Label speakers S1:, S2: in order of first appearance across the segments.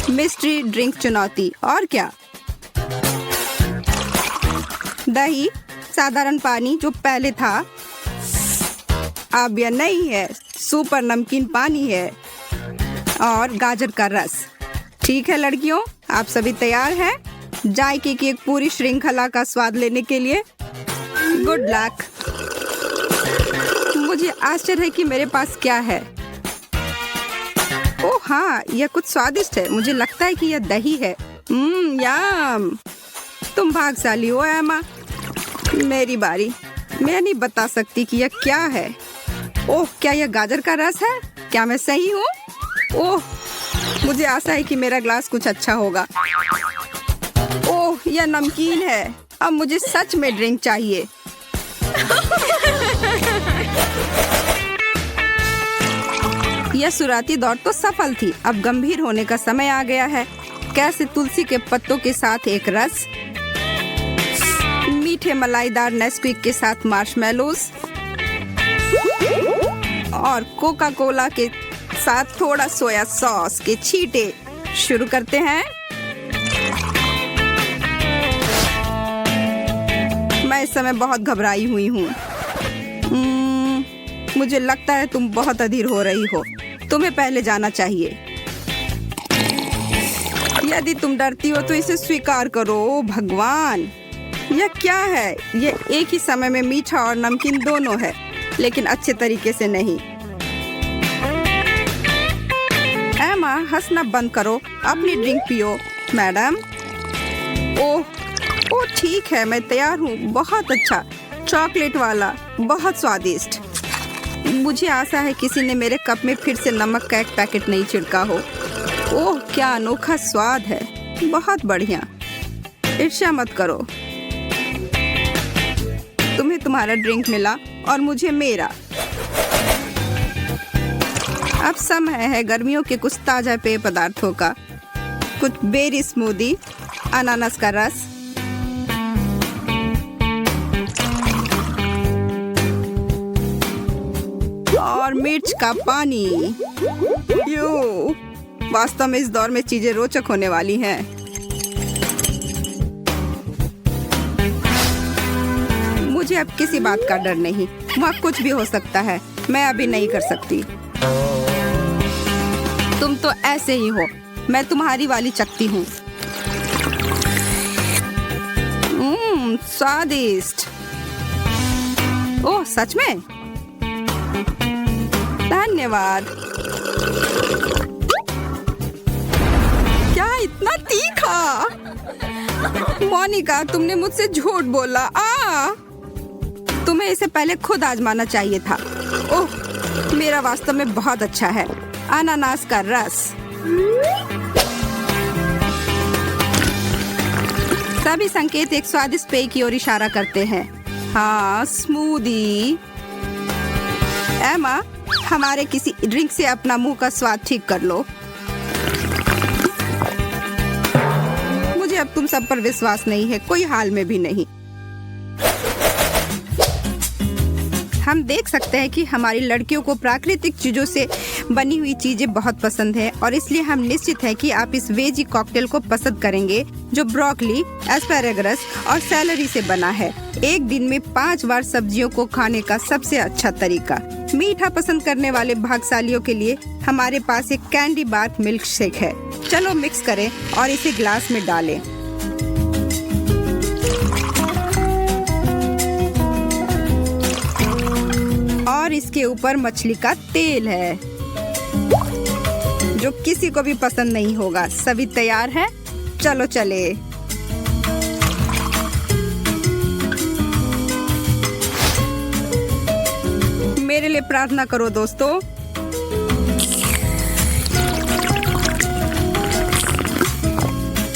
S1: Mystery drink चुनौती। और क्या? दही, साधारण पानी जो पहले था अब यह नहीं है, सुपर नमकीन पानी है, और गाजर का रस। ठीक है लड़कियों, आप सभी तैयार हैं जायके की एक पूरी श्रृंखला का स्वाद लेने के लिए? Good luck. मुझे आश्चर्य है कि मेरे पास क्या है। ओह हाँ, यह कुछ स्वादिष्ट है। मुझे लगता है कि यह दही है। यम। तुम भाग्यशाली हो एमा। मेरी बारी। मैं नहीं बता सकती कि यह क्या है। ओह, क्या यह गाजर का रस है? क्या मैं सही हूँ? ओह, मुझे आशा है कि मेरा ग्लास कुछ अच्छा होगा। ओह, यह नमकीन है। अब मुझे सच में ड्रिंक चाहिए। यह शुरुआती दौर तो सफल थी। अब गंभीर होने का समय आ गया है। कैसे तुलसी के पत्तों के साथ एक रस, मीठे मलाईदार नेस्क्विक के साथ मार्शमेलोज और कोका कोला के साथ थोड़ा सोया सॉस के छींटे। शुरू करते हैं। मैं इस समय बहुत घबराई हुई हूँ। मुझे लगता है तुम बहुत अधीर हो रही हो। तुम्हें पहले जाना चाहिए। यदि तुम डरती हो तो इसे स्वीकार करो। भगवान, यह क्या है? यह एक ही समय में मीठा और नमकीन दोनों है, लेकिन अच्छे तरीके से नहीं। एमा, हंसना बंद करो। अपनी ड्रिंक पियो। मैडम। ओह ठीक है, मैं तैयार हूँ। बहुत अच्छा, चॉकलेट वाला, बहुत स्वादिष्ट। मुझे आशा है किसी ने मेरे कप में फिर से नमक का एक पैकेट नहीं छिड़का हो। ओह, क्या अनोखा स्वाद है। बहुत बढ़िया। ईर्ष्या मत करो। तुम्हें तुम्हारा ड्रिंक मिला और मुझे मेरा। अब समय है गर्मियों के कुछ ताजा पेय पदार्थों का। कुछ बेरी स्मूदी, अनानास का रस, और मिर्च का पानी। वास्तव में इस दौर में चीजें रोचक होने वाली हैं। मुझे अब किसी बात का डर नहीं। वहाँ कुछ भी हो सकता है। मैं अभी नहीं कर सकती। तुम तो ऐसे ही हो। मैं तुम्हारी वाली चकती हूँ। स्वादिष्ट। ओह, सच में? धन्यवाद। क्या इतना तीखा? मोनिका, तुमने मुझसे झूठ बोला। तुम्हें इसे पहले खुद आजमाना चाहिए था। ओह, मेरा वास्तव में बहुत अच्छा है। अनानास का रस। सभी संकेत एक स्वादिष्ट पेय की ओर इशारा करते हैं। हाँ, स्मूदी। एमा, हमारे किसी ड्रिंक से अपना मुंह का स्वाद ठीक कर लो। मुझे अब तुम सब पर विश्वास नहीं है, कोई हाल में भी नहीं। हम देख सकते हैं कि हमारी लड़कियों को प्राकृतिक चीजों से बनी हुई चीजें बहुत पसंद है, और इसलिए हम निश्चित हैं कि आप इस वेजी कॉकटेल को पसंद करेंगे जो ब्रोकली, एस्पैरागस और सैलरी से बना है। एक दिन में 5 बार सब्जियों को खाने का सबसे अच्छा तरीका। मीठा पसंद करने वाले भाग्यशालियों के लिए हमारे पास एक कैंडी बार मिल्क शेक है। चलो मिक्स करें और इसे ग्लास में डालें। और इसके ऊपर मछली का तेल है जो किसी को भी पसंद नहीं होगा। सभी तैयार हैं? चलो चले। मेरे लिए प्रार्थना करो दोस्तों।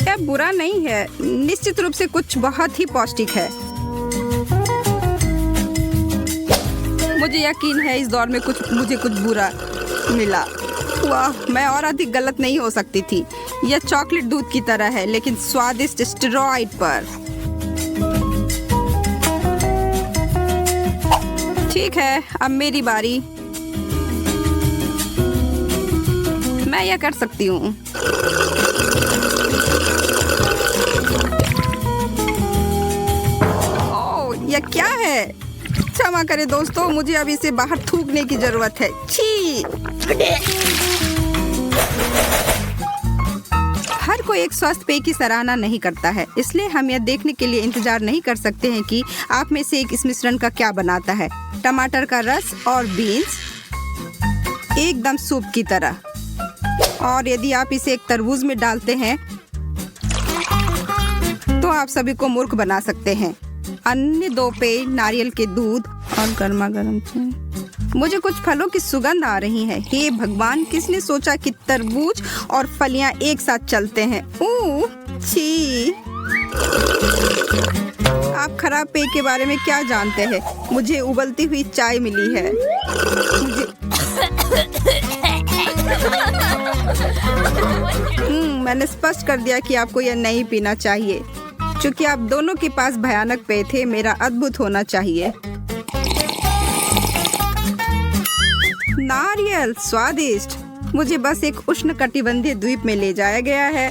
S1: यह बुरा नहीं है, निश्चित रूप से कुछ बहुत ही पौष्टिक है। मुझे यकीन है इस दौर में मुझे कुछ बुरा मिला। वाह, मैं और अधिक गलत नहीं हो सकती थी। यह चॉकलेट दूध की तरह है, लेकिन स्वादिष्ट स्टेरॉइड पर। ठीक है, अब मेरी बारी। मैं यह कर सकती हूँ। क्षमा करें दोस्तों, मुझे अब इसे बाहर थूकने की जरूरत है। छी! हर कोई एक स्वस्थ पेय की सराहना नहीं करता है, इसलिए हम यह देखने के लिए इंतजार नहीं कर सकते हैं कि आप में से एक इस मिश्रण का क्या बनाता है। टमाटर का रस और बीन्स एकदम सूप की तरह। और यदि आप इसे एक तरबूज में डालते हैं तो आप सभी को मूर्ख बना सकते हैं। अन्य दो पेय नारियल के दूध और गर्मा गर्म चाय। मुझे कुछ फलों की सुगंध आ रही है। हे भगवान, किसने सोचा कि तरबूज और फलियां एक साथ चलते हैं। छी! आप खराब पेय के बारे में क्या जानते हैं? मुझे उबलती हुई चाय मिली है। मैंने स्पष्ट कर दिया कि आपको यह नहीं पीना चाहिए। चूंकि आप दोनों के पास भयानक पेय थे, मेरा अद्भुत होना चाहिए। नारियल स्वादिष्ट। मुझे बस एक उष्णकटिबंधीय द्वीप में ले जाया गया है।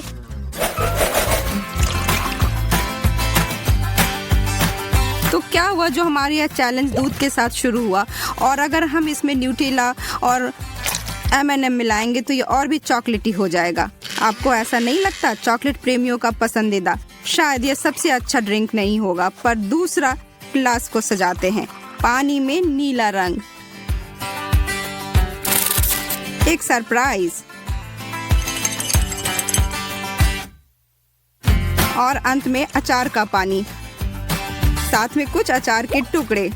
S1: तो क्या हुआ जो हमारा यह चैलेंज दूध के साथ शुरू हुआ, और अगर हम इसमें न्यूटेला और M&M मिलाएंगे तो ये और भी चॉकलेटी हो जाएगा। आपको ऐसा नहीं लगता? चॉकलेट प्रेमियों का पसंदीदा। शायद यह सबसे अच्छा ड्रिंक नहीं होगा, पर दूसरा ग्लास को सजाते हैं। पानी में नीला रंग, एक सरप्राइज, और अंत में अचार का पानी, साथ में कुछ अचार के टुकड़े,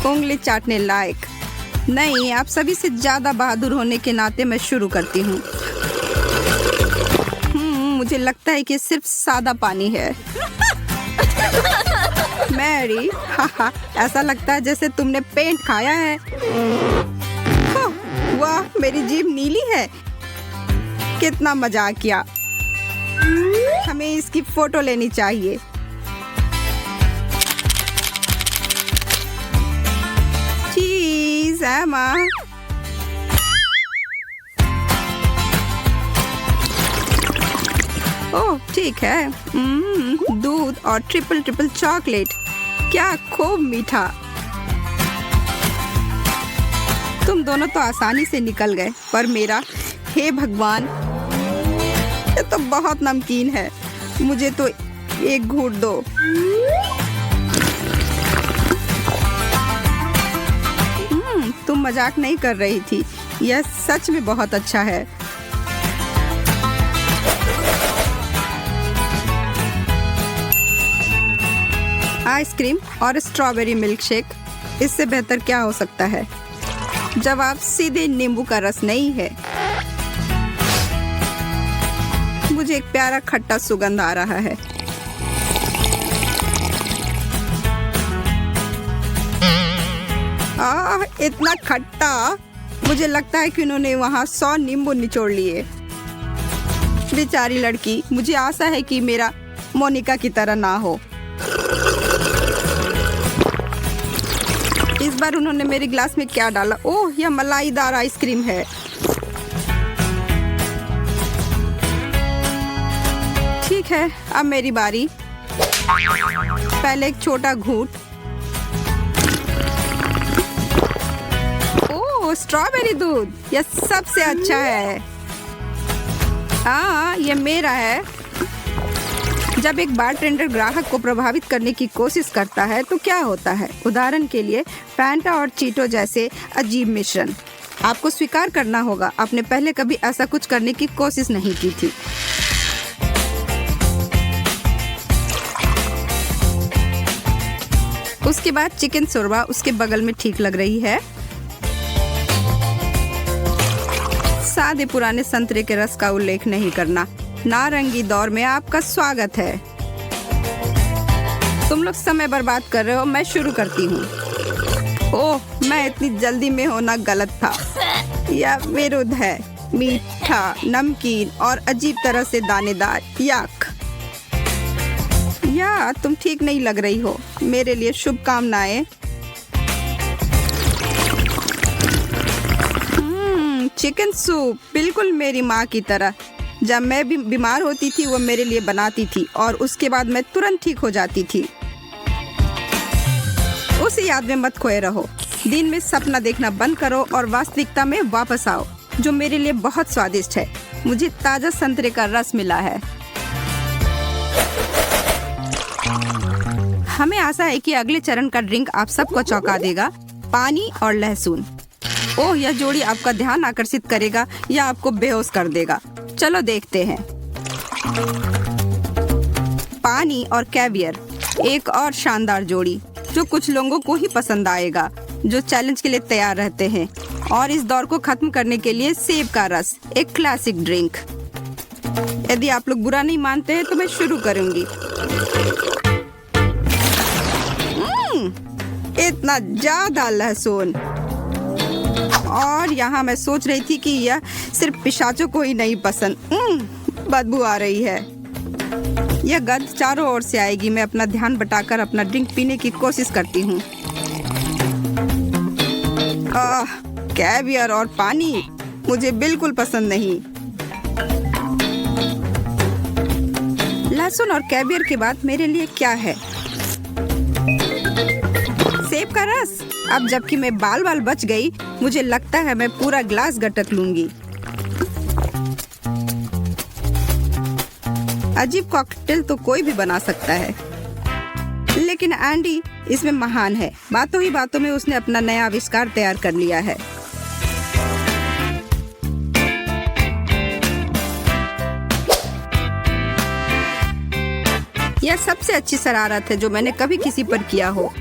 S1: उंगली चाटने लायक। नहीं, आप सभी से ज्यादा बहादुर होने के नाते मैं शुरू करती हूँ। मुझे लगता है कि सिर्फ सादा पानी है। मैरी, ऐसा लगता है जैसे तुमने पेंट खाया है। वाह, मेरी जीभ नीली है। कितना मजाक किया। हमें इसकी फोटो लेनी चाहिए। चीज एमा। ओह ठीक है। दूध और ट्रिपल चॉकलेट, क्या खूब मीठा। तुम दोनों तो आसानी से निकल गए, पर मेरा, हे भगवान, ये तो बहुत नमकीन है। मुझे तो एक घूंट दो। तुम मजाक नहीं कर रही थी, यह सच में बहुत अच्छा है। आइसक्रीम और स्ट्रॉबेरी मिल्क शेक, इससे बेहतर क्या हो सकता है? जवाब सीधे नींबू का रस नहीं है। मुझे एक प्यारा खट्टा सुगंध आ रहा है। इतना खट्टा, मुझे लगता है कि उन्होंने वहाँ 100 नींबू निचोड़ लिए। बेचारी लड़की, मुझे आशा है कि मेरा मोनिका की तरह ना हो। इस बार उन्होंने मेरे ग्लास में क्या डाला? ओह, यह मलाईदार आइसक्रीम है। ठीक है, अब मेरी बारी। पहले एक छोटा घूंट। ओह, स्ट्रॉबेरी दूध, यह सबसे अच्छा है। हाँ, यह मेरा है। जब एक बारटेंडर ग्राहक को प्रभावित करने की कोशिश करता है तो क्या होता है? उदाहरण के लिए फैंटा और चीटो जैसे अजीब मिश्रण। आपको स्वीकार करना होगा, आपने पहले कभी ऐसा कुछ करने की कोशिश नहीं की थी। उसके बाद चिकन शोरबा उसके बगल में ठीक लग रही है। सादे पुराने संतरे के रस का उल्लेख नहीं करना। नारंगी दौर में आपका स्वागत है। तुम लोग समय बर्बाद कर रहे हो, मैं शुरू करती हूँ। ओह, मैं इतनी जल्दी में होना गलत था। यह विरुद्ध है। मीठा, नमकीन और अजीब तरह से दानेदार। याक, या तुम ठीक नहीं लग रही हो। मेरे लिए शुभकामनाएं। चिकन सूप, बिल्कुल मेरी माँ की तरह। जब मैं भी बीमार होती थी वो मेरे लिए बनाती थी और उसके बाद मैं तुरंत ठीक हो जाती थी। उसी याद में मत खोए रहो। दिन में सपना देखना बंद करो और वास्तविकता में वापस आओ, जो मेरे लिए बहुत स्वादिष्ट है। मुझे ताजा संतरे का रस मिला है। हमें आशा है कि अगले चरण का ड्रिंक आप सबको चौंका देगा। पानी और लहसुन। ओह, यह जोड़ी आपका ध्यान आकर्षित करेगा या आपको बेहोश कर देगा। चलो देखते हैं। पानी और कैवियर, एक और शानदार जोड़ी जो कुछ लोगों को ही पसंद आएगा, जो चैलेंज के लिए तैयार रहते हैं। और इस दौर को खत्म करने के लिए सेब का रस, एक क्लासिक ड्रिंक। यदि आप लोग बुरा नहीं मानते हैं तो मैं शुरू करूंगी। इतना ज्यादा लहसुन। और यहाँ मैं सोच रही थी कि यह सिर्फ पिशाचों को ही नहीं पसंद। बदबू आ रही है। यह गंध चारों ओर से आएगी। मैं अपना ध्यान बटाकर अपना ड्रिंक पीने की कोशिश करती हूँ। कैवियर और पानी मुझे बिल्कुल पसंद नहीं। लहसुन और कैवियर के बाद मेरे लिए क्या है? सेब का रस। अब जबकि मैं बाल बाल बच गई, मुझे लगता है मैं पूरा ग्लास गटक लूंगी। अजीब कॉकटेल तो कोई भी बना सकता है, लेकिन एंडी इसमें महान है। बातों ही बातों में उसने अपना नया आविष्कार तैयार कर लिया है। यह सबसे अच्छी शरारत है जो मैंने कभी किसी पर किया हो।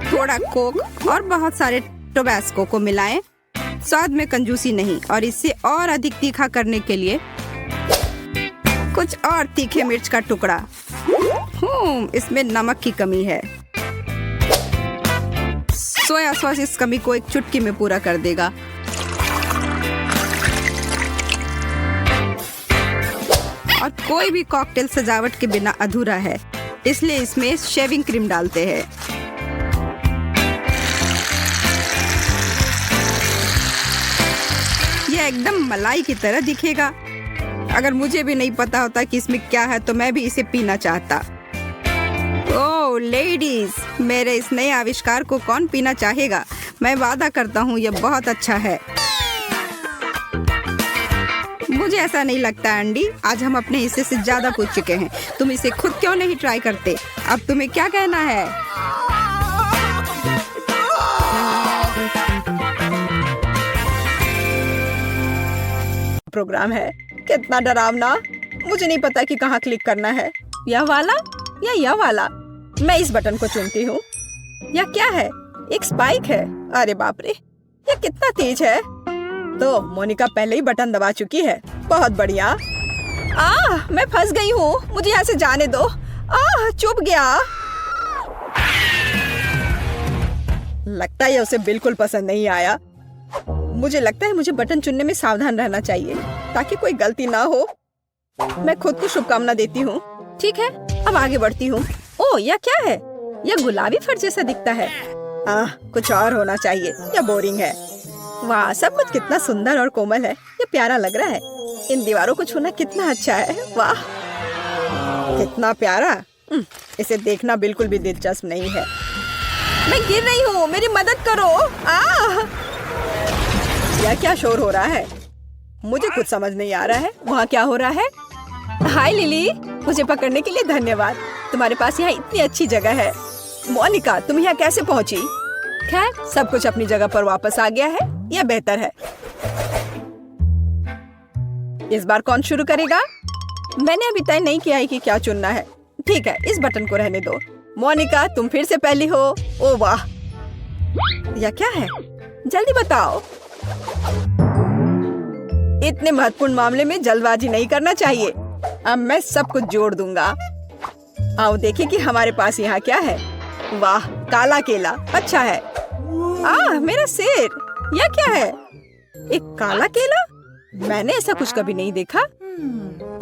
S1: थोड़ा कोक और बहुत सारे टोबैस्को को मिलाएं। स्वाद में कंजूसी नहीं, और इसे और अधिक तीखा करने के लिए कुछ और तीखे मिर्च का टुकड़ा। इसमें नमक की कमी है। सोया सॉस इस कमी को एक चुटकी में पूरा कर देगा। और कोई भी कॉकटेल सजावट के बिना अधूरा है, इसलिए इसमें शेविंग क्रीम डालते हैं। यह एकदम मलाई की तरह दिखेगा। अगर मुझे भी नहीं पता होता कि इसमें क्या है तो मैं भी इसे पीना चाहता। ओह लेडीज, मेरे इस नए आविष्कार को कौन पीना चाहेगा? मैं वादा करता हूँ यह बहुत अच्छा है। मुझे ऐसा नहीं लगता एंडी, आज हम अपने हिस्से से ज्यादा पूछ चुके हैं। तुम इसे खुद क्यों नहीं ट्राई करते? अब तुम्हें क्या कहना है? प्रोग्राम है कितना डरावना। मुझे नहीं पता कि कहाँ क्लिक करना है, यह वाला या यह वाला। मैं इस बटन को चुनती हूँ। यह क्या है? एक स्पाइक है। अरे बाप रे, यह कितना तेज है। तो मोनिका पहले ही बटन दबा चुकी है। बहुत बढ़िया। मैं फंस गई हूँ, मुझे यहाँ से जाने दो। चुप गया। लगता है उसे बिल्कुल पसंद नहीं आया। मुझे लगता है मुझे बटन चुनने में सावधान रहना चाहिए ताकि कोई गलती ना हो। मैं खुद को शुभकामना देती हूँ। ठीक है, अब आगे बढ़ती हूँ। ओह, यह क्या है? यह गुलाबी फर जैसा दिखता है। कुछ और होना चाहिए, यह बोरिंग है। वाह, सब कुछ कितना सुंदर और कोमल है। ये प्यारा लग रहा है। इन दीवारों को छूना कितना अच्छा है। वाह, कितना प्यारा। इसे देखना बिल्कुल भी दिलचस्प नहीं है। मैं गिर रही हूँ, मेरी मदद करो। यह क्या शोर हो रहा है? मुझे कुछ समझ नहीं आ रहा है। वहाँ क्या हो रहा है? हाय लिली, मुझे पकड़ने के लिए धन्यवाद। तुम्हारे पास यहाँ इतनी अच्छी जगह है। मोनिका, तुम यहाँ कैसे पहुँची? खैर, सब कुछ अपनी जगह पर वापस आ गया है। यह बेहतर है। इस बार कौन शुरू करेगा? मैंने अभी तय नहीं किया है कि क्या चुनना है। ठीक है, इस बटन को रहने दो। मोनिका, तुम फिर से पहली हो। ओ वाह, यह क्या है? जल्दी बताओ। इतने महत्वपूर्ण मामले में जल्दबाजी नहीं करना चाहिए। अब मैं सब कुछ जोड़ दूंगा। आओ देखें कि हमारे पास यहाँ क्या है। वाह, काला केला अच्छा है। मेरा सिर, यह क्या है? एक काला केला? मैंने ऐसा कुछ कभी नहीं देखा।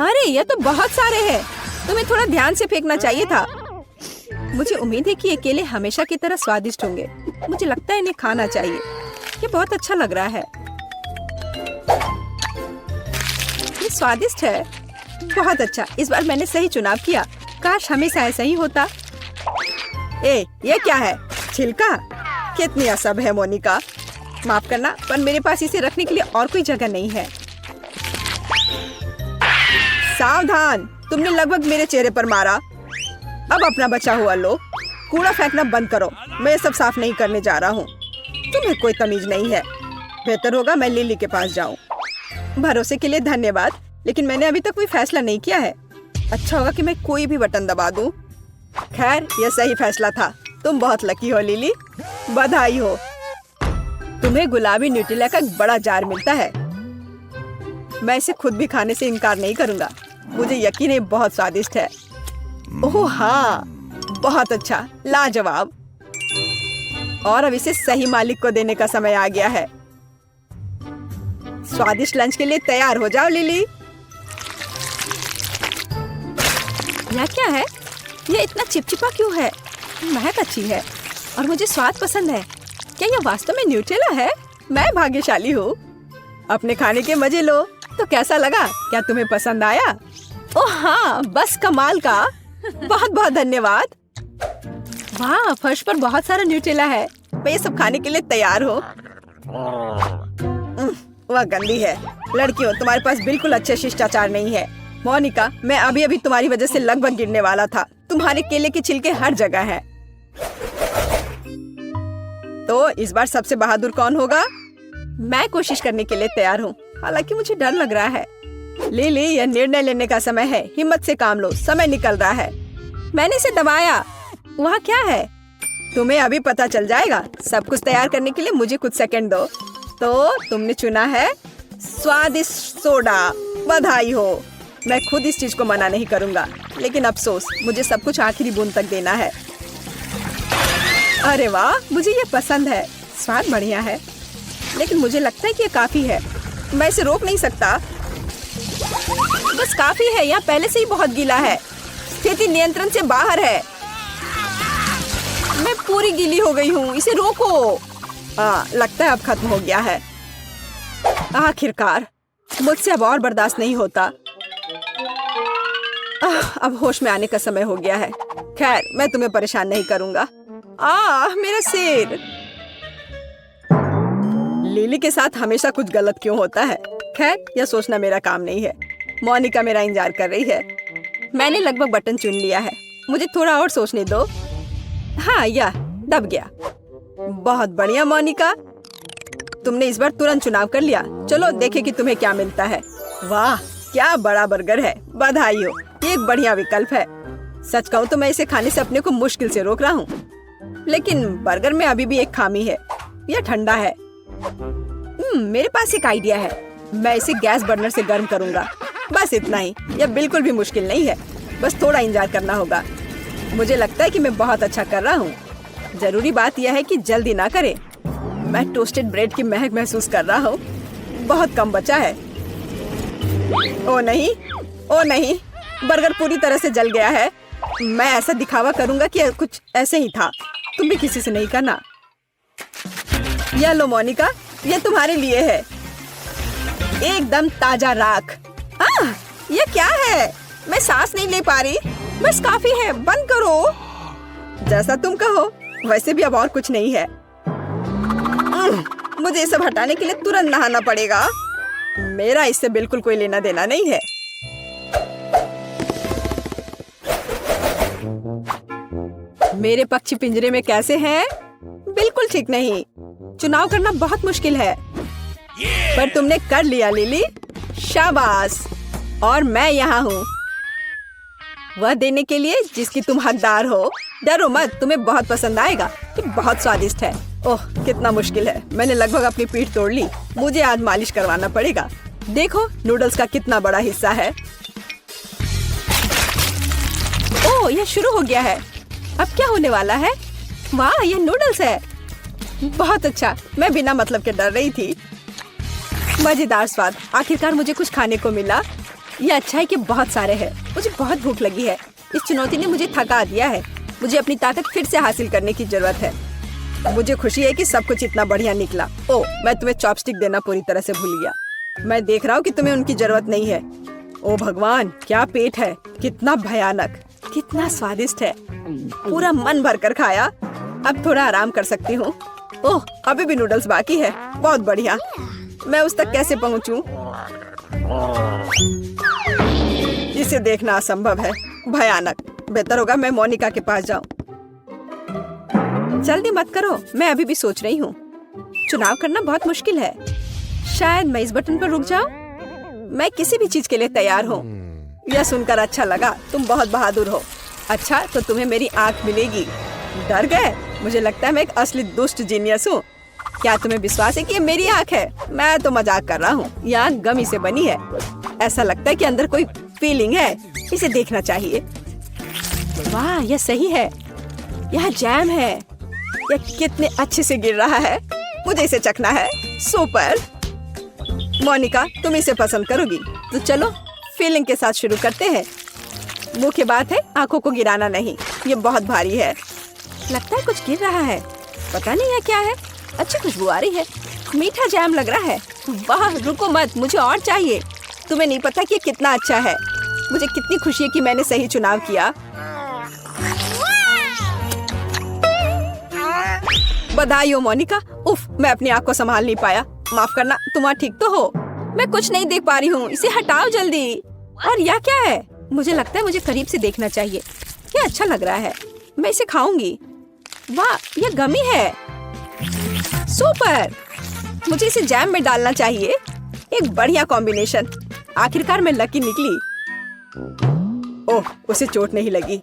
S1: अरे ये तो बहुत सारे हैं। तुम्हें थोड़ा ध्यान से फेंकना चाहिए था। मुझे उम्मीद है कि ये केले हमेशा की तरह स्वादिष्ट होंगे। मुझे लगता है इन्हें खाना चाहिए। ये बहुत अच्छा लग रहा है। ये स्वादिष्ट है। बहुत अच्छा, इस बार मैंने सही चुनाव किया। काश हमेशा ऐसा ही होता। ये क्या है? छिलका? कितनी असब है मोनिका। माफ करना, पर मेरे पास इसे रखने के लिए और कोई जगह नहीं है। सावधान, तुमने लगभग मेरे चेहरे पर मारा। अब अपना बचा हुआ लो। कूड़ा फेंकना बंद करो। मैं ये सब साफ नहीं करने जा रहा हूँ। तुम्हें कोई तमीज नहीं है। बेहतर होगा मैं लिली के पास जाऊँ। भरोसे के लिए धन्यवाद, लेकिन मैंने अभी तक कोई फैसला नहीं किया है। अच्छा होगा कि मैं कोई भी बटन दबा दूं। खैर, यह सही फैसला था। तुम बहुत लकी हो लिली, बधाई हो। तुम्हें गुलाबी न्यूट्रेला का एक बड़ा जार मिलता है। मैं इसे खुद भी खाने से इनकार नहीं करूंगा। मुझे यकीन है बहुत स्वादिष्ट है। ओह हाँ, बहुत अच्छा, लाजवाब। और अब इसे सही मालिक को देने का समय आ गया है। स्वादिष्ट लंच के लिए तैयार हो जाओ लिली। यह क्या है? यह इतना चिपचिपा क्यों है? महक अच्छी है और मुझे स्वाद पसंद है। क्या यह वास्तव में न्यूट्रेला है? मैं भाग्यशाली हूँ। अपने खाने के मजे लो। तो कैसा लगा? क्या तुम्हें पसंद आया? ओह हाँ, बस कमाल का। बहुत बहुत धन्यवाद। वाह, फर्श पर बहुत सारा न्यूट्रेला है। मैं ये सब खाने के लिए तैयार हूँ। वह गंदी है। लड़कियों, तुम्हारे पास बिल्कुल अच्छे शिष्टाचार नहीं है। मोनिका, मैं अभी अभी तुम्हारी वजह से लगभग गिरने वाला था। तुम्हारे केले के छिलके हर जगह हैं। तो इस बार सबसे बहादुर कौन होगा? मैं कोशिश करने के लिए तैयार हूँ, हालांकि मुझे डर लग रहा है। लिली, यह निर्णय लेने का समय है। हिम्मत से काम लो, समय निकल रहा है। मैंने इसे दबाया। वहाँ क्या है? तुम्हें अभी पता चल जाएगा। सब कुछ तैयार करने के लिए मुझे कुछ सेकंड दो। तो तुमने चुना है स्वादिष्ट सोडा। बधाई हो। मैं खुद इस चीज को मना नहीं करूंगा, लेकिन अफसोस, मुझे सब कुछ आखिरी बूंद तक देना है। अरे वाह, मुझे ये पसंद है। स्वाद बढ़िया है, लेकिन मुझे लगता है कि ये काफी है। मैं इसे रोक नहीं सकता। बस काफी है। यहाँ पहले से ही बहुत गीला है। स्थिति नियंत्रण से बाहर है। मैं पूरी गीली हो गई हूँ। इसे रोको। लगता है अब खत्म हो गया है। आखिरकार, मुझसे अब और बर्दाश्त नहीं होता। अब होश में आने का समय हो गया है। खैर, मैं तुम्हें परेशान नहीं करूंगा। मेरा सिर। लिली के साथ हमेशा कुछ गलत क्यों होता है? खैर, यह सोचना मेरा काम नहीं है। मोनिका मेरा इंतजार कर रही है। मैंने लगभग बटन चुन लिया है। मुझे थोड़ा और सोचने दो। हाँ, यह दब गया। बहुत बढ़िया मोनिका, तुमने इस बार तुरंत चुनाव कर लिया। चलो देखें कि तुम्हें क्या मिलता है। वाह, क्या बड़ा बर्गर है। बधाई हो, ये एक बढ़िया विकल्प है। सच कहूँ तो मैं इसे खाने से अपने को मुश्किल से रोक रहा हूँ, लेकिन बर्गर में अभी भी एक खामी है। यह ठंडा है। मेरे पास एक आइडिया है। मैं इसे गैस बर्नर से गर्म करूंगा। बस इतना ही। यह बिल्कुल भी मुश्किल नहीं है। बस थोड़ा इंतजार करना होगा। मुझे लगता है कि मैं बहुत अच्छा कर रहा हूँ। जरूरी बात यह है कि जल्दी ना करें। मैं टोस्टेड ब्रेड की महक महसूस कर रहा हूँ। बहुत कम बचा है। ओ नहीं, ओ नहीं, बर्गर पूरी तरह से जल गया है। मैं ऐसा दिखावा करूंगा कि कुछ ऐसे ही था। तुम भी किसी से नहीं करना। यह लो मोनिका, यह तुम्हारे लिए है। एकदम ताजा राख। यह क्या है? मैं सांस नहीं ले पा रही। बस काफी है, बंद करो। जैसा तुम कहो। वैसे भी अब और कुछ नहीं है। मुझे ये सब हटाने के लिए तुरंत नहाना पड़ेगा। मेरा इससे बिल्कुल कोई लेना देना नहीं है। मेरे पक्षी पिंजरे में कैसे हैं? बिल्कुल ठीक नहीं। चुनाव करना बहुत मुश्किल है, पर तुमने कर लिया लिली। शाबाश। और मैं यहाँ हूँ, वह देने के लिए जिसकी तुम हकदार हो। डरो मत, तुम्हें बहुत पसंद आएगा। ये बहुत स्वादिष्ट है। ओह, कितना मुश्किल है। मैंने लगभग अपनी पीठ तोड़ ली। मुझे आज मालिश करवाना पड़ेगा। देखो, नूडल्स का कितना बड़ा हिस्सा है। ओह, यह शुरू हो गया है। अब क्या होने वाला है? वाह, यह नूडल्स है। बहुत अच्छा। मैं बिना मतलब के डर रही थी। मजेदार स्वाद। आखिरकार मुझे कुछ खाने को मिला। यह अच्छा है कि बहुत सारे हैं। मुझे बहुत भूख लगी है। इस चुनौती ने मुझे थका दिया है। मुझे अपनी ताकत फिर से हासिल करने की जरूरत है। मुझे खुशी है कि सब कुछ इतना बढ़िया निकला। ओह, मैं तुम्हें चॉपस्टिक देना पूरी तरह से भूल गया। मैं देख रहा हूँ कि तुम्हें उनकी जरूरत नहीं है। ओह भगवान, क्या पेट है। कितना भयानक, कितना स्वादिष्ट है। पूरा मन भर कर खाया।
S2: अब थोड़ा आराम कर सकती हूँ। ओह, अभी भी नूडल्स बाकी है। बहुत बढ़िया। मैं उस तक कैसे पहुँचूं? इसे देखना असंभव है। भयानक। बेहतर होगा मैं मोनिका के पास जाऊं। जल्दी मत करो, मैं अभी भी सोच रही हूँ। चुनाव करना बहुत मुश्किल है। शायद मैं इस बटन पर रुक जाऊं। मैं किसी भी चीज के लिए तैयार हूँ। यह सुनकर अच्छा लगा। तुम बहुत बहादुर हो। अच्छा, तो तुम्हें मेरी आँख मिलेगी। डर गए? मुझे लगता है मैं एक असली दुष्ट जीनियस हूँ। क्या तुम्हें विश्वास है कि ये मेरी आँख है? मैं तो मजाक कर रहा हूँ। यह आँख गमी से बनी है। ऐसा लगता है कि अंदर कोई फीलिंग है। इसे देखना चाहिए। वाह, यह सही है। यह जैम है। यह कितने अच्छे से गिर रहा है। मुझे इसे चखना है। सुपर। मोनिका, तुम इसे पसंद करोगी। तो चलो फीलिंग के साथ शुरू करते हैं। मुख्य बात है आंखों को गिराना नहीं। ये बहुत भारी है। लगता है कुछ गिर रहा है। पता नहीं यह क्या है। अच्छी खुशबू आ रही है। मीठा जैम लग रहा है। वाह, रुको मत, मुझे और चाहिए। तुम्हें नहीं पता कि ये कितना अच्छा है। मुझे कितनी खुशी है कि मैंने सही चुनाव किया। बधाई हो मोनिका। उफ, मैं अपनी आँख को संभाल नहीं पाया। माफ करना, तुम वहाँ ठीक तो हो? मैं कुछ नहीं देख पा रही हूँ। इसे हटाओ जल्दी। और यह क्या है? मुझे लगता है मुझे करीब से देखना चाहिए। क्या अच्छा लग रहा है। मैं इसे खाऊंगी। वाह, यह गमी है। सुपर। मुझे इसे जैम में डालना चाहिए। एक बढ़िया कॉम्बिनेशन। आखिरकार मैं लकी निकली। ओह, उसे चोट नहीं लगी।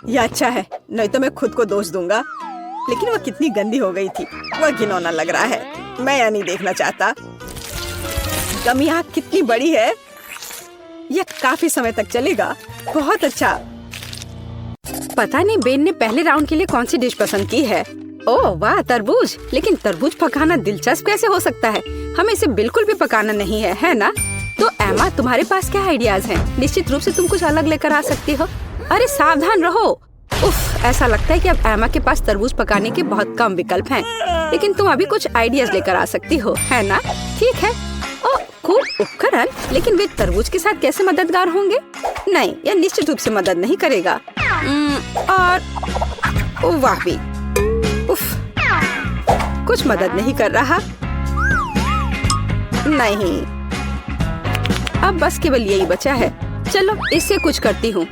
S2: यह अच्छा है, नहीं तो मैं खुद को दोष दूंगा। लेकिन वह कितनी गंदी हो गई थी। वह घिनौना लग रहा है। मैं यह नहीं देखना चाहता। गमी आँख कितनी बड़ी है। यह काफी समय तक चलेगा। बहुत अच्छा। पता नहीं बेन ने पहले राउंड के लिए कौन सी डिश पसंद की है। ओह वाह, तरबूज। लेकिन तरबूज पकाना दिलचस्प कैसे हो सकता है? हमें इसे बिल्कुल भी पकाना नहीं है, है ना? तो एमा, तुम्हारे पास क्या आइडियाज हैं? निश्चित रूप से तुम कुछ अलग लेकर आ सकती हो। अरे सावधान रहो। उफ, ऐसा लगता है कि अब एमा के पास तरबूज पकाने के बहुत कम विकल्प हैं। लेकिन तुम अभी कुछ आइडियाज लेकर आ सकती हो, है ना? ठीक है। ओह, खूब उपकरण। लेकिन वे तरबूज के साथ कैसे मददगार होंगे? नहीं, यह निश्चित रूप से मदद नहीं करेगा। और वाह भी। उफ, कुछ मदद नहीं कर रहा। नहीं, अब बस केवल यही बचा है। चलो इससे कुछ करती हूँ।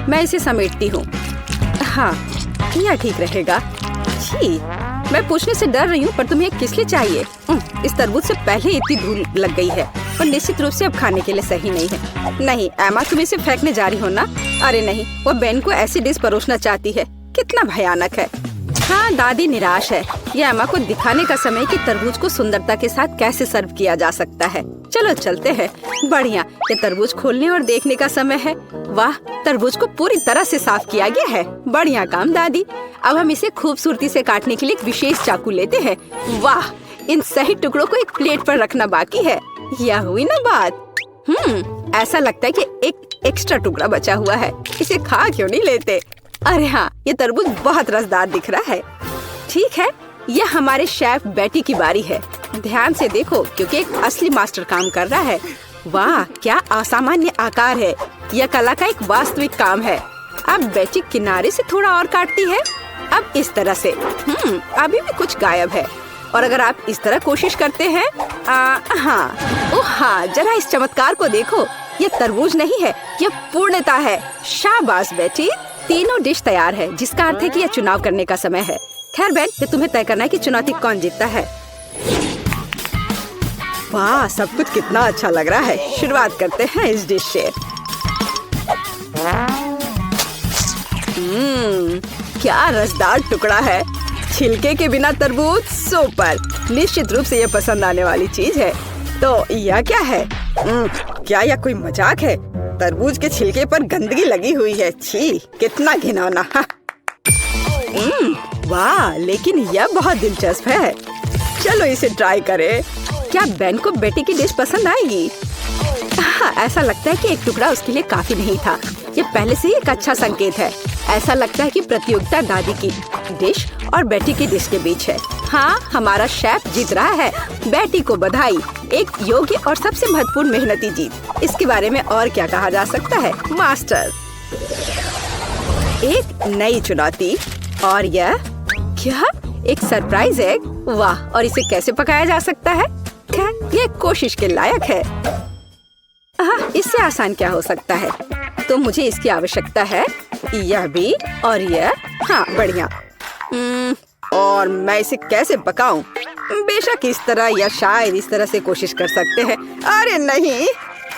S2: मैं इसे समेटती हूँ। हाँ, यह ठीक रहेगा। छी, मैं पूछने से डर रही हूँ, पर तुम्हें किस लिए चाहिए? इस तरबूज से पहले इतनी धूल लग गई है और निश्चित रूप से अब खाने के लिए सही नहीं है। नहीं एमा, तुम इसे फेंकने जा रही हो ना? अरे नहीं, वो बेन को ऐसी डिश परोसना चाहती है। कितना भयानक है। हाँ, दादी निराश है। यह एमा को दिखाने का समय कि तरबूज को सुंदरता के साथ कैसे सर्व किया जा सकता है। चलो चलते हैं। बढ़िया, ये तरबूज खोलने और देखने का समय है। वाह, तरबूज को पूरी तरह से साफ किया गया है। बढ़िया काम दादी। अब हम इसे खूबसूरती से काटने के लिए एक विशेष चाकू लेते हैं। वाह, इन सही टुकड़ों को एक प्लेट पर रखना बाकी है। यह हुई ना बात। ऐसा लगता है कि एक एक्स्ट्रा टुकड़ा बचा हुआ है। इसे खा क्यों नहीं लेते? अरे हाँ, ये तरबूज बहुत रसदार दिख रहा है। ठीक है, यह हमारे शेफ बेटी की बारी है। ध्यान से देखो, क्योंकि एक असली मास्टर काम कर रहा है। वाह, क्या असामान्य आकार है। यह कला का एक वास्तविक काम है। अब बेटी किनारे से थोड़ा और काटती है। अब इस तरह से। अभी भी कुछ गायब है। और अगर आप इस तरह कोशिश करते हैं, हाँ, जरा इस चमत्कार को देखो। यह तरबूज नहीं है, यह पूर्णता है। शाबाश बेटी। तीनों डिश तैयार है, जिसका अर्थ है कि यह चुनाव करने का समय है। खैर बेन, ये तुम्हें तय करना है कि चुनौती कौन जीतता है। वाह, सब कुछ कितना अच्छा लग रहा है। शुरुआत करते हैं इस डिश से। क्या रसदार टुकड़ा है। छिलके के बिना तरबूज सुपर। निश्चित रूप से ये पसंद आने वाली चीज है। तो यह क्या है? क्या यह कोई मजाक है? तरबूज के छिलके पर गंदगी लगी हुई है। छी, कितना घिनौना। वाह, लेकिन यह बहुत दिलचस्प है। चलो इसे ट्राई करें। क्या बेन को बेटी की डिश पसंद आएगी? हाँ, ऐसा लगता है कि एक टुकड़ा उसके लिए काफी नहीं था। ये पहले से ही एक अच्छा संकेत है। ऐसा लगता है कि प्रतियोगिता दादी की डिश और बेटी की डिश के बीच है। हाँ, हमारा शेफ जीत रहा है। बेटी को बधाई। एक योग्य और सबसे महत्वपूर्ण मेहनती जीत। इसके बारे में और क्या कहा जा सकता है? मास्टर। एक नई चुनौती। और यह क्या? एक सरप्राइज एग? वाह! और इसे कैसे पकाया जा सकता है? खैर, ये कोशिश के लायक है। हाँ, इससे आसान क्या हो सकता है? तो मुझे इसकी आवश्यकता है, यह भी और यह। हाँ, बढ़िया। और मैं इसे कैसे पकाऊं? बेशक इस तरह या शायद इस तरह से कोशिश कर सकते हैं। अरे नहीं!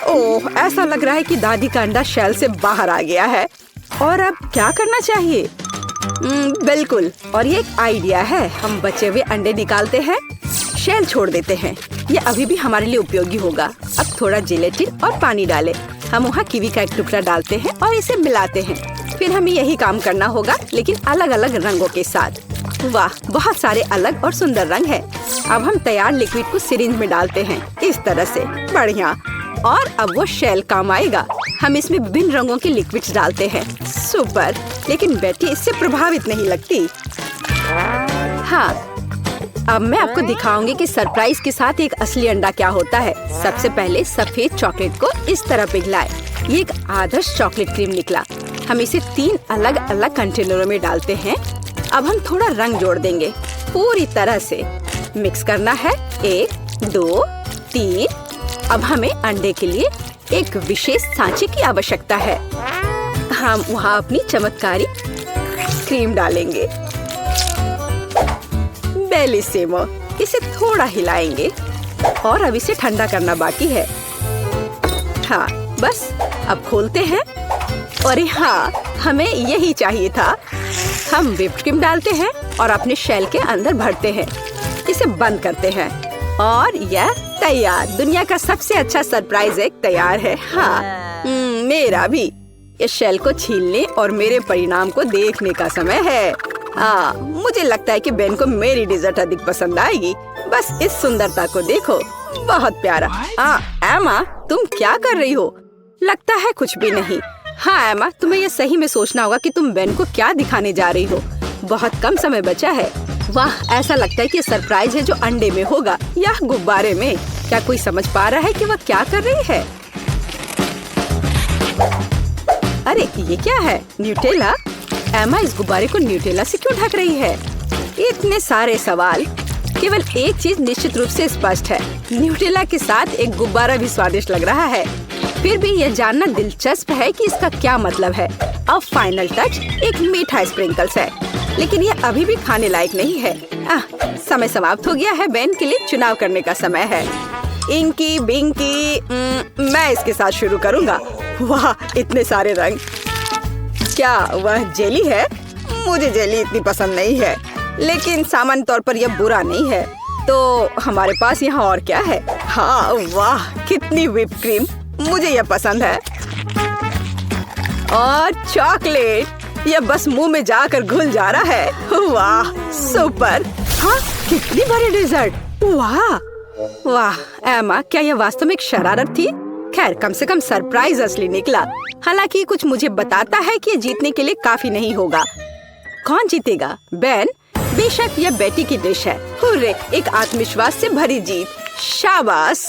S2: ओह, ऐसा लग रहा है कि दादी का अंडा शेल से बाहर आ गया है। और अब क्या करना चाहिए? बिल्कुल, और ये एक आइडिया है। हम बचे हुए अंडे निकालते हैं, शेल छोड़ देते हैं। ये अभी भी हमारे लिए उपयोगी होगा। अब थोड़ा जेलेटिन और पानी डालें। हम वहाँ कीवी का एक टुकड़ा डालते हैं और इसे मिलाते हैं। फिर हमें यही काम करना होगा, लेकिन अलग अलग रंगों के साथ। वाह, बहुत सारे अलग और सुंदर रंग है। अब हम तैयार लिक्विड को सिरिंज में डालते हैं, इस तरह से। बढ़िया। और अब वो शेल काम आएगा। हम इसमें विभिन्न रंगों के लिक्विड्स डालते हैं। सुपर! लेकिन बेटी इससे प्रभावित नहीं लगती। हाँ, अब मैं आपको दिखाऊंगी कि सरप्राइज के साथ एक असली अंडा क्या होता है। सबसे पहले सफेद चॉकलेट को इस तरह पिघलाएं। ये एक आदर्श चॉकलेट क्रीम निकला। हम इसे 3 अलग अलग कंटेनरों में डालते हैं। अब हम थोड़ा रंग जोड़ देंगे, पूरी तरह से मिक्स करना है। 1, 2, 3। अब हमें अंडे के लिए एक विशेष सांचे की आवश्यकता है। हम वहाँ अपनी चमत्कारी क्रीम डालेंगे। बेलिसिमो! इसे थोड़ा हिलाएंगे और अब इसे ठंडा करना बाकी है। हाँ, बस अब खोलते हैं। अरे हाँ, हमें यही चाहिए था। हम व्हिप्ड क्रीम डालते हैं और अपने शेल के अंदर भरते हैं। इसे बंद करते हैं और यह तैयार। दुनिया का सबसे अच्छा सरप्राइज एग तैयार है। हाँ, मेरा भी। इस शेल को छीलने और मेरे परिणाम को देखने का समय है। मुझे लगता है कि बेन को मेरी डिजर्ट अधिक पसंद आएगी। बस इस सुंदरता को देखो, बहुत प्यारा। एमा, तुम क्या कर रही हो? लगता है कुछ भी नहीं। हाँ एमा, तुम्हें यह सही में सोचना होगा कि तुम बेन को क्या दिखाने जा रही हो। बहुत कम समय बचा है। वाह, ऐसा लगता है कि सरप्राइज है जो अंडे में होगा या गुब्बारे में। क्या कोई समझ पा रहा है कि वह क्या कर रही है? अरे ये क्या है? न्यूटेला? एमा इस गुब्बारे को न्यूटेला से क्यों ढक रही है? इतने सारे सवाल। केवल एक चीज निश्चित रूप से स्पष्ट है, न्यूटेला के साथ एक गुब्बारा भी स्वादिष्ट लग रहा है। फिर भी यह जानना दिलचस्प है कि इसका क्या मतलब है। अब फाइनल टच एक मीठा स्प्रिंकल्स है, लेकिन यह अभी भी खाने लायक नहीं है। समय समाप्त हो गया है। बेन के लिए चुनाव करने का समय है। इंकी बिंकी, मैं इसके साथ शुरू करूँगा। वाह, इतने सारे रंग। क्या वह जेली है? मुझे जेली इतनी पसंद नहीं है, लेकिन सामान्य तौर पर यह बुरा नहीं है। तो हमारे पास यहाँ और क्या है? हाँ, वाह, कितनी व्हिप क्रीम। मुझे यह पसंद है। और चॉकलेट, यह बस मुंह में जाकर घुल जा रहा है। वाह, सुपर! हाँ, कितनी बड़ी डेजर्ट। वाह वाह एमा, क्या यह वास्तव में एक शरारत थी? खैर, कम से कम सरप्राइज असली निकला। हालांकि कुछ मुझे बताता है कि जीतने के लिए काफी नहीं होगा। कौन जीतेगा? बेन? बेशक यह बेटी की डिश है। हुर्रे, एक आत्मविश्वास से भरी जीत। शाबाश।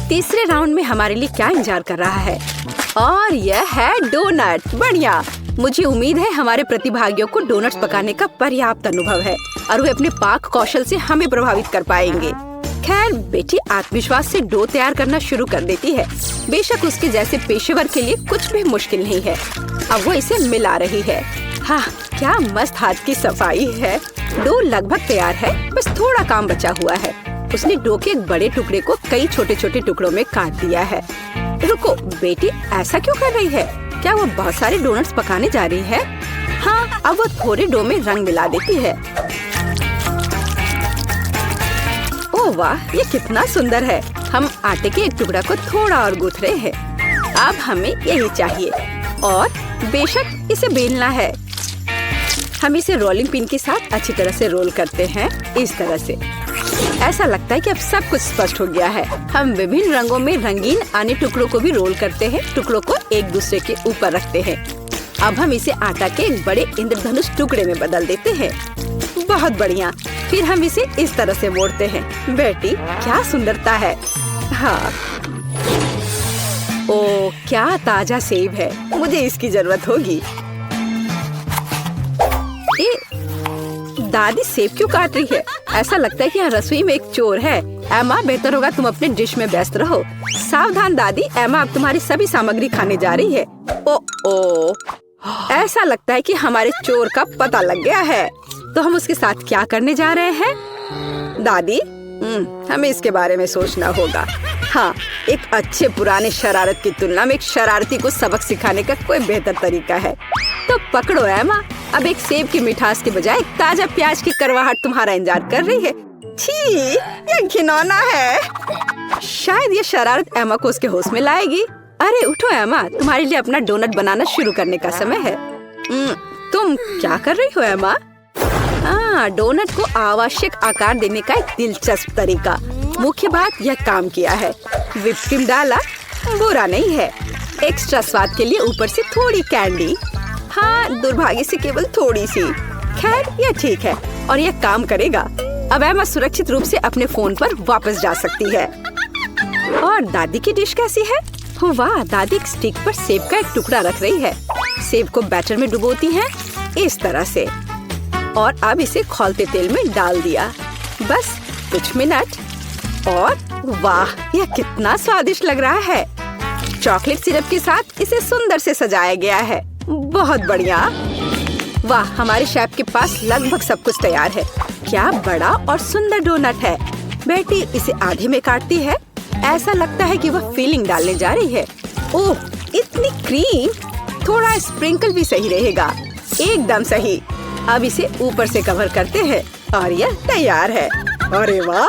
S2: तीसरे राउंड में हमारे लिए क्या इंतजार कर रहा है? और यह है डोनट। बढ़िया। मुझे उम्मीद है हमारे प्रतिभागियों को डोनट्स पकाने का पर्याप्त अनुभव है और वे अपने पाक कौशल से हमें प्रभावित कर पाएंगे। खैर, बेटी आत्मविश्वास से डो तैयार करना शुरू कर देती है। बेशक उसके जैसे पेशेवर के लिए कुछ भी मुश्किल नहीं है। अब वो इसे मिला रही है। हाँ, क्या मस्त हाथ की सफाई है। डो लगभग तैयार है, बस थोड़ा काम बचा हुआ है। उसने डो के एक बड़े टुकड़े को कई छोटे छोटे टुकड़ों में काट दिया है। रुको, बेटी ऐसा क्यों कर रही है? क्या वो बहुत सारे डोनट्स पकाने जा रही है? हाँ, अब वो थोड़े डो में रंग मिला देती है। ओह वाह, ये कितना सुंदर है। हम आटे के एक टुकड़ा को थोड़ा और गूंथ रहे हैं। अब हमें यही चाहिए और बेशक इसे बेलना है। हम इसे रोलिंग पिन के साथ अच्छी तरह से रोल करते हैं, इस तरह से। ऐसा लगता है कि अब सब कुछ स्पष्ट हो गया है। हम विभिन्न रंगों में रंगीन अन्य टुकड़ों को भी रोल करते हैं, टुकड़ों को एक दूसरे के ऊपर रखते हैं। अब हम इसे आटा के एक बड़े इंद्रधनुष टुकड़े में बदल देते हैं। बहुत बढ़िया। फिर हम इसे इस तरह से मोड़ते हैं। बेटी, क्या सुंदरता है। हाँ, ओ क्या ताजा सेब है। मुझे इसकी जरूरत होगी। दादी सेब क्यों काट रही है? ऐसा लगता है कि यहाँ रसोई में एक चोर है। एमा, बेहतर होगा तुम अपने डिश में व्यस्त रहो। सावधान दादी, एमा अब तुम्हारी सभी सामग्री खाने जा रही है। ओ, ऐसा लगता है कि हमारे चोर का पता लग गया है। तो हम उसके साथ क्या करने जा रहे हैं? दादी, हमें इसके बारे में सोचना होगा। हाँ, एक अच्छे पुराने शरारत की तुलना में एक शरारती को सबक सिखाने का कोई बेहतर तरीका है। तो पकड़ो एमा, अब एक सेब की मिठास के बजाय ताजा प्याज की करवाहट तुम्हारा इंतजार कर रही है। छी, ये घिनौना है। शायद ये शरारत एमा को उसके होश में लाएगी। अरे उठो एमा, तुम्हारे लिए अपना डोनट बनाना शुरू करने का समय है। तुम क्या कर रही हो एमा? हाँ, डोनट को आवश्यक आकार देने का एक दिलचस्प तरीका। मुख्य बात, यह काम किया है। व्हिप क्रीम डाला, बुरा नहीं है। एक्स्ट्रा स्वाद के लिए ऊपर से थोड़ी कैंडी। हाँ, दुर्भाग्य से केवल थोड़ी सी। खैर, यह ठीक है और यह काम करेगा। अब एमा सुरक्षित रूप से अपने फोन पर वापस जा सकती है। और दादी की डिश कैसी है? वाह, दादी एक स्टिक पर सेब का एक टुकड़ा रख रही है। सेब को बैटर में डुबोती हैं, इस तरह से, और अब इसे खौलते तेल में डाल दिया। बस कुछ मिनट और वाह, यह कितना स्वादिष्ट लग रहा है। चॉकलेट सिरप के साथ इसे सुंदर से सजाया गया है। बहुत बढ़िया। वाह, हमारे शेफ के पास लगभग सब कुछ तैयार है। क्या बड़ा और सुंदर डोनट है। बेटी इसे आधे में काटती है। ऐसा लगता है कि वह फिलिंग डालने जा रही है। ओह, इतनी क्रीम। थोड़ा स्प्रिंकल भी सही रहेगा। एकदम सही। अब इसे ऊपर से कवर करते हैं और यह तैयार है। अरे वाह,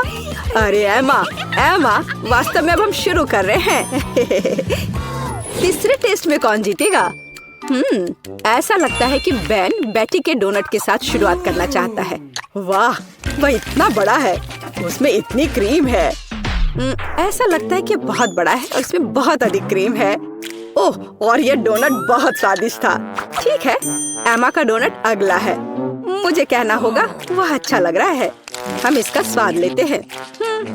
S2: अरे एमा, वास्तव में अब हम शुरू कर रहे हैं। तीसरे टेस्ट में कौन जीतेगा? ऐसा लगता है कि बेन बेटी के डोनट के साथ शुरुआत करना चाहता है। वाह, वह इतना बड़ा है, उसमें इतनी क्रीम है। ऐसा लगता है कि बहुत बड़ा है और इसमें बहुत अधिक क्रीम है। ओह, और यह डोनट बहुत स्वादिष्ट था। ठीक है, एमा का डोनट अगला है। मुझे कहना होगा वह अच्छा लग रहा है। हम इसका स्वाद लेते हैं।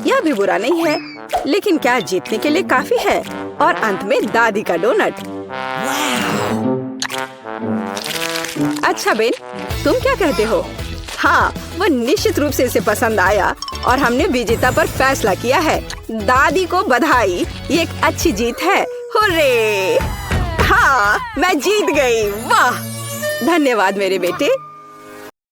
S2: यह भी बुरा नहीं है, लेकिन क्या जीतने के लिए काफी है? और अंत में दादी का डोनट। अच्छा बेन, तुम क्या कहते हो? हाँ, वह निश्चित रूप से इसे पसंद आया और हमने विजेता पर फैसला किया है। दादी को बधाई, ये एक अच्छी जीत है। हुर्रे! हाँ, मैं जीत गई। वाह, धन्यवाद मेरे बेटे।